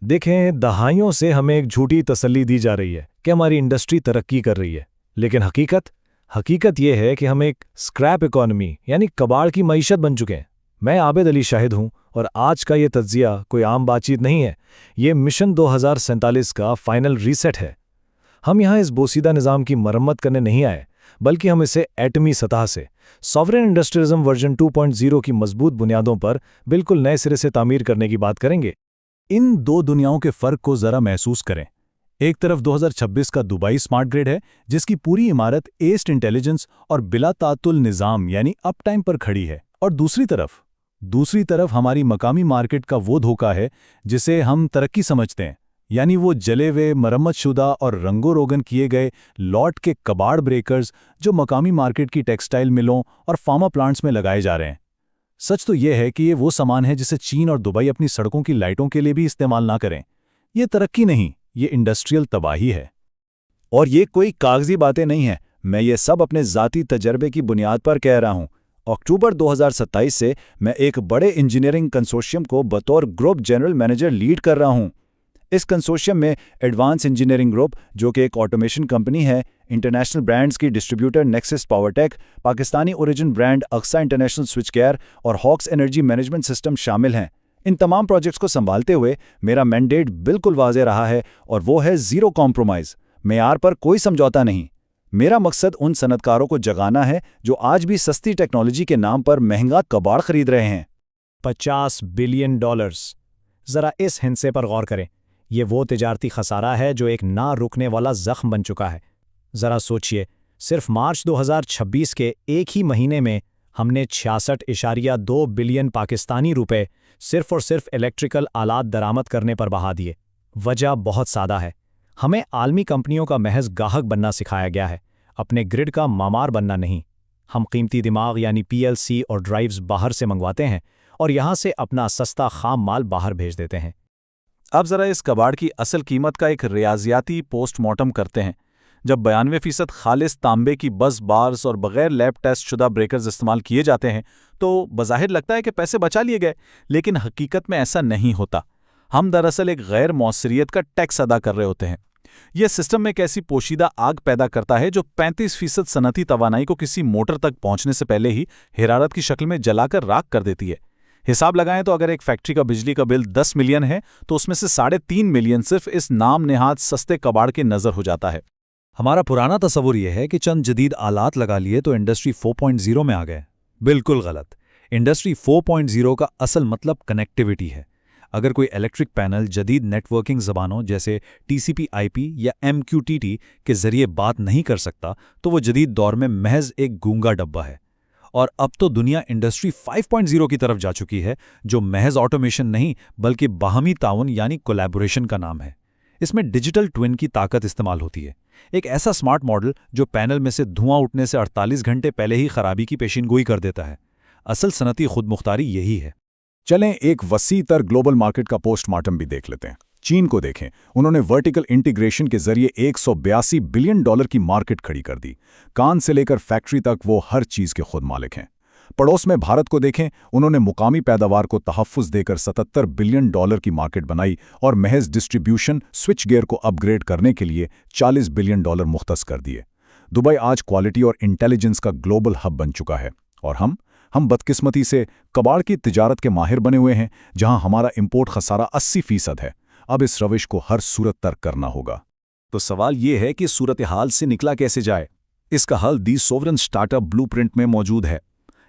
देखें, दहाइयों से हमें एक झूठी तसल्ली दी जा रही है कि हमारी इंडस्ट्री तरक्की कर रही है, लेकिन हकीकत ये है कि हम एक स्क्रैप इकोनॉमी यानी कबाड़ की मईशत बन चुके हैं। मैं आबिद अली शाहिद हूं और आज का ये तज्जिया कोई आम बातचीत नहीं है। ये मिशन 2047 का फाइनल रीसेट है। हम यहाँ इस बोसीदा निज़ाम की मरम्मत करने नहीं आए, बल्कि हम इसे एटमी सतह से सॉवरेन इंडस्ट्रियलिज्म वर्जन 2.0 की मजबूत बुनियादों पर बिल्कुल नए सिरे से तामीर करने की बात करेंगे। इन दो दुनियाओं के फर्क को जरा महसूस करें। एक तरफ 2026 का दुबई स्मार्ट ग्रिड है, जिसकी पूरी इमारत एस्ट इंटेलिजेंस और बिला तातुल निज़ाम यानी अप टाइम पर खड़ी है, और दूसरी तरफ हमारी मकामी मार्केट का वो धोखा है जिसे हम तरक्की समझते हैं, यानी वो जले हुए, मरम्मतशुदा और रंगो रोगन किए गए लॉट के कबाड़ ब्रेकर्स जो मकामी मार्केट की टेक्सटाइल मिलों और फार्मा प्लांट्स में लगाए जा रहे हैं। सच तो यह है कि ये वो सामान है जिसे चीन और दुबई अपनी सड़कों की लाइटों के लिए भी इस्तेमाल ना करें। ये तरक्की नहीं, ये इंडस्ट्रियल तबाही है। और ये कोई कागजी बातें नहीं हैं, मैं ये सब अपने ज़ाती तजर्बे की बुनियाद पर कह रहा हूँ। अक्टूबर 2027 से मैं एक बड़े इंजीनियरिंग कंसोर्शियम को बतौर ग्रुप जनरल मैनेजर लीड कर रहा हूँ। इस कंसोर्शियम में एडवांस इंजीनियरिंग ग्रुप, जो कि एक ऑटोमेशन कंपनी है, इंटरनेशनल ब्रांड्स की distributor Nexis Powertech, Pakistani origin brand Aksa international Switchcare और हॉक्स एनर्जी मैनेजमेंट सिस्टम शामिल हैं। इन तमाम प्रोजेक्ट्स को संभालते हुए मेरा मैंडेट बिल्कुल वाज़ेह रहा है, और वो है ज़ीरो कॉम्प्रोमाइज़, मेयार पर कोई समझौता नहीं। मेरा मकसद उन सनतकारों को जगाना है जो आज भी सस्ती टेक्नोलॉजी के नाम पर महंगा कबाड़ खरीद रहे हैं। $50 बिलियन। ज़रा इस हिस्से पर गौर करें। ये वो तिजारती खसारा है जो एक ना रुकने वाला जख्म बन चुका है। ज़रा सोचिए, सिर्फ मार्च 2026 के एक ही महीने में हमने 66.2 बिलियन पाकिस्तानी रुपए सिर्फ और सिर्फ इलेक्ट्रिकल आलात दरामद करने पर बहा दिए। वजह बहुत सादा है, हमें आलमी कंपनियों का महज गाहक बनना सिखाया गया है, अपने ग्रिड का मामार बनना नहीं। हम कीमती दिमाग यानी PLC और ड्राइव्स बाहर से मंगवाते हैं और यहाँ से अपना सस्ता खाम माल बाहर भेज देते हैं। अब जरा इस कबाड़ की असल कीमत का एक रियाजियाती पोस्टमार्टम करते हैं। जब 92% खालिस तांबे की बस बार्स और बगैर लैब टेस्ट शुदा ब्रेकर्स इस्तेमाल किए जाते हैं तो बज़ाहिर लगता है कि पैसे बचा लिए गए, लेकिन हकीकत में ऐसा नहीं होता। हम दरअसल एक गैर मौसरियत का टैक्स अदा कर रहे होते हैं। यह सिस्टम में एक ऐसी पोशीदा आग पैदा करता है जो 35% सनती तवानाई को किसी मोटर तक पहुंचने से पहले ही हिरारत की शक्ल में जलाकर राख कर देती है। हिसाब लगाएं तो अगर एक फैक्ट्री का बिजली का बिल 10 मिलियन है तो उसमें से 3.5 मिलियन सिर्फ इस नाम नेहाद सस्ते कबाड़ के नजर हो जाता है। हमारा पुराना तस्वुर यह है कि चंद जदीद आलात लगा लिए तो इंडस्ट्री 4.0 में आ गए। बिल्कुल गलत। इंडस्ट्री 4.0 का असल मतलब कनेक्टिविटी है। अगर कोई इलेक्ट्रिक पैनल जदीद नेटवर्किंग ज़बानों जैसे TCP/IP या MQTT के जरिए बात नहीं कर सकता तो वो जदीद दौर में महज एक गूंगा डब्बा है। और अब तो दुनिया इंडस्ट्री 5.0 की तरफ जा चुकी है, जो महज ऑटोमेशन नहीं बल्कि बाहमी ताउन यानी कोलैबोरेशन का नाम है। इसमें डिजिटल ट्विन की ताकत इस्तेमाल होती है, एक ऐसा स्मार्ट मॉडल जो पैनल में से धुआं उठने से 48 घंटे पहले ही खराबी की पेशिनगोई कर देता है। असल सनती खुदमुख्तारी यही है। चलें एक वसी तर ग्लोबल मार्केट का पोस्टमार्टम भी देख लेते हैं। चीन को देखें, उन्होंने वर्टिकल इंटीग्रेशन के जरिए $182 बिलियन की मार्केट खड़ी कर दी। कान से लेकर फैक्ट्री तक वो हर चीज के खुद मालिक हैं। पड़ोस में भारत को देखें, उन्होंने मुकामी पैदावार को तहफ़्फ़ुज़ देकर $77 बिलियन की मार्केट बनाई और महज डिस्ट्रीब्यूशन स्विच गियर को अपग्रेड करने के लिए $40 बिलियन मुख्तस कर दिए। दुबई आज क्वालिटी और इंटेलिजेंस का ग्लोबल हब बन चुका है, और हम बदकिस्मती से कबाड़ की तिजारत के माहिर बने हुए हैं, जहां हमारा इंपोर्ट खसारा 80% है। अब इस रविश को हर सूरत तर्क करना होगा। तो सवाल ये है कि सूरत हाल से निकला कैसे जाए। इसका हल दी सोवरेन स्टार्टअप ब्लूप्रिंट में मौजूद है।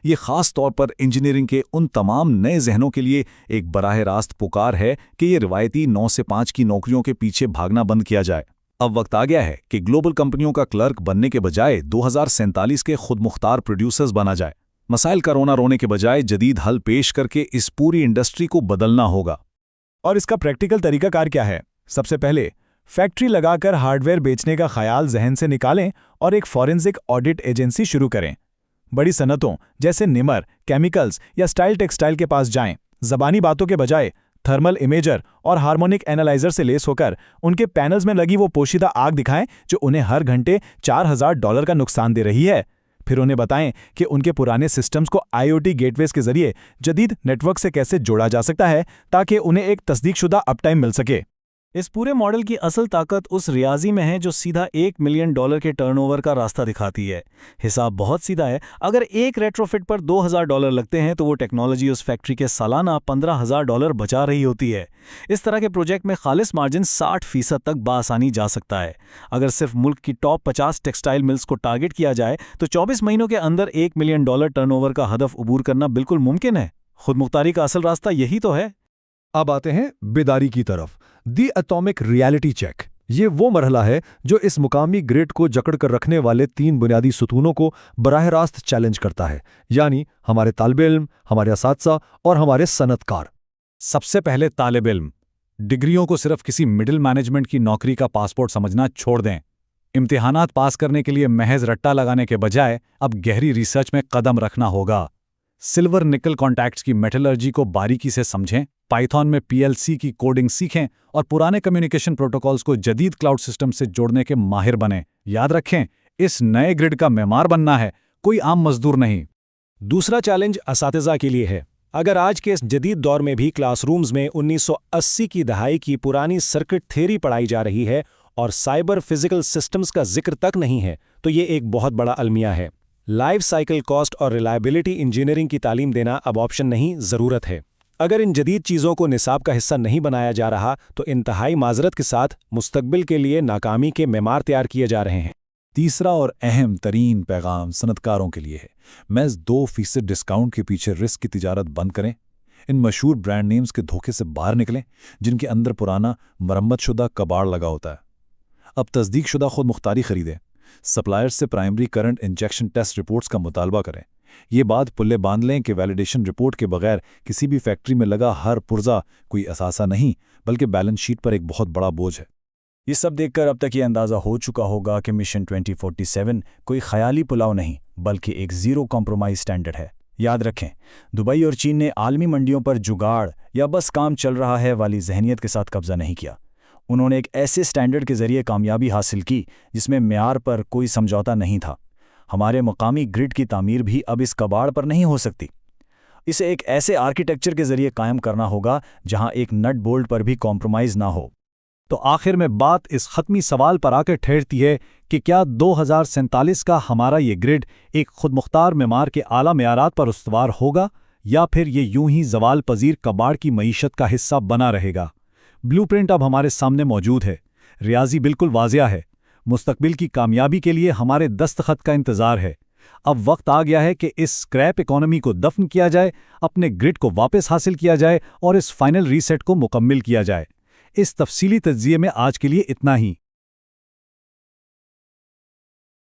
ये खास तौर पर इंजीनियरिंग के उन तमाम नए जहनों के लिए एक बराह रास्त पुकार है कि ये रिवायती 9 से 5 की नौकरियों के पीछे भागना बंद किया जाए। अब वक्त आ गया है कि ग्लोबल कंपनियों का क्लर्क बनने के बजाय 2047 के खुदमुख्तार प्रोड्यूसर्स बना जाए। मसाइल का रोना रोने के बजाय जदीद हल पेश करके इस पूरी इंडस्ट्री को बदलना होगा। और इसका प्रैक्टिकल तरीकाकार क्या है? सबसे पहले फैक्ट्री लगाकर हार्डवेयर बेचने का ख्याल जहन से निकालें और एक फॉरेंसिक ऑडिट एजेंसी शुरू करें। बड़ी सनतों जैसे निमर, केमिकल्स या स्टाइल टेक्सटाइल के पास जाएं। ज़बानी बातों के बजाय थर्मल इमेजर और हार्मोनिक एनालाइजर से लेस होकर उनके पैनल्स में लगी वो पोशीदा आग दिखाएं जो उन्हें हर घंटे $4000 का नुकसान दे रही है। फिर उन्हें बताएं कि उनके पुराने सिस्टम्स को IoT गेटवेज के जरिए जदीद नेटवर्क से कैसे जोड़ा जा सकता है ताकि उन्हें एक तस्दीकशुदा अपटाइम मिल सके। इस पूरे मॉडल की असल ताकत उस रियाजी में है जो सीधा $1 मिलियन के टर्नओवर का रास्ता दिखाती है। हिसाब बहुत सीधा है। अगर एक रेट्रोफिट पर $2,000 लगते हैं तो वो टेक्नोलॉजी उस फैक्ट्री के सालाना $15,000 बचा रही होती है। इस तरह के प्रोजेक्ट में खालिस मार्जिन 60% तक बासानी जा सकता है। अगर सिर्फ मुल्क की टॉप 50 टेक्सटाइल मिल्स को टारगेट किया जाए तो 24 महीनों के अंदर $1 मिलियन टर्नओवर का हदफ अबूर करना बिल्कुल मुमकिन है। खुद मुख्तारी का असल रास्ता यही तो है। अब आते हैं बेदारी की तरफ। The atomic reality check. ये वो मरहला है जो इस मुकामी ग्रिड को जकड़ कर रखने वाले 3 बुनियादी सुतूनों को बराह रास्त चैलेंज करता है, यानी हमारे तालिबे इल्म, हमारे असातिज़ा और हमारे सनतकार। सबसे पहले तालिबे इल्म। डिग्रियों को सिर्फ किसी मिडिल मैनेजमेंट की नौकरी का पासपोर्ट समझना छोड़ दें। इम्तिहानात पास करने के लिए महज रट्टा लगाने के बजाय अब गहरी रिसर्च में कदम रखना होगा। सिल्वर निकल कॉन्टैक्ट्स की मेटलर्जी को बारीकी से समझें, पाइथन में PLC की कोडिंग सीखें और पुराने कम्युनिकेशन प्रोटोकॉल्स को जदीद क्लाउड सिस्टम से जोड़ने के माहिर बनें। याद रखें, इस नए ग्रिड का मेमार बनना है, कोई आम मजदूर नहीं। दूसरा चैलेंज असातिज़ा के लिए है। अगर आज के इस जदीद दौर में भी क्लासरूम्स में 1980 की दहाई की पुरानी सर्किट थ्योरी पढ़ाई जा रही है और साइबर फिजिकल सिस्टम्स का जिक्र तक नहीं है, तो ये एक बहुत बड़ा अलमिया है। लाइफ साइकिल कॉस्ट और रिलायबिलिटी इंजीनियरिंग की तालीम देना अब ऑप्शन नहीं, ज़रूरत है। अगर इन जदीद चीज़ों को निसाब का हिस्सा नहीं बनाया जा रहा तो इंतहाई माजरत के साथ मुस्तकबिल के लिए नाकामी के मेमार तैयार किए जा रहे हैं। तीसरा और अहम तरीन पैगाम सनतकारों के लिए है, महज 2% डिस्काउंट के पीछे रिस्क की तिजारत बंद करें। इन मशहूर ब्रांड नेम्स के धोखे से बाहर निकलें जिनके अंदर पुराना मरम्मतशुदा कबाड़ लगा होता है। अब तस्दीकशुदा खुद मुख्तारी खरीदें। सप्लायर्स से primary current injection test reports का मुतालबा करें। ये बात पुल्ले बांध लें कि वैलिडेशन रिपोर्ट के बगैर किसी भी फैक्ट्री में लगा हर पुर्जा कोई असासा नहीं, बल्कि बैलेंस शीट पर एक बहुत बड़ा बोझ है। ये सब देखकर अब तक ये अंदाज़ा हो चुका होगा कि मिशन 2047 कोई ख्याली पुलाव नहीं, बल्कि एक ज़ीरो कॉम्प्रोमाइज़ स्टैंडर्ड है। याद रखें, दुबई और चीन ने आलमी मंडियों पर जुगाड़ या बस काम चल रहा है वाली जहनीत के साथ कब्जा नहीं किया। उन्होंने एक ऐसे स्टैंडर्ड के ज़रिए कामयाबी हासिल की जिसमें म्यार पर कोई समझौता नहीं था। हमारे मकामी ग्रिड की तामीर भी अब इस कबाड़ पर नहीं हो सकती। इसे एक ऐसे आर्किटेक्चर के ज़रिए कायम करना होगा जहां एक नट बोल्ट पर भी कॉम्प्रोमाइज़ ना हो। तो आखिर में बात इस ख़त्मी सवाल पर आकर ठहरती है कि क्या 2047 का हमारा ये ग्रिड एक खुदमुख्तार मेमार के आला मेयारात पर उस्तवार होगा, या फिर ये यूं ही जवाल पजीर कबाड़ की मईशत का हिस्सा बना रहेगा। ब्लूप्रिंट अब हमारे सामने मौजूद है, रियाजी बिल्कुल वाज़िया है। मुस्तकबिल की कामयाबी के लिए हमारे दस्तखत का इंतज़ार है। अब वक्त आ गया है कि इस स्क्रैप इकोनॉमी को दफन किया जाए, अपने ग्रिड को वापस हासिल किया जाए और इस फाइनल रीसेट को मुकम्मिल किया जाए। इस तफसीली तज्ज़िये में आज के लिए इतना ही।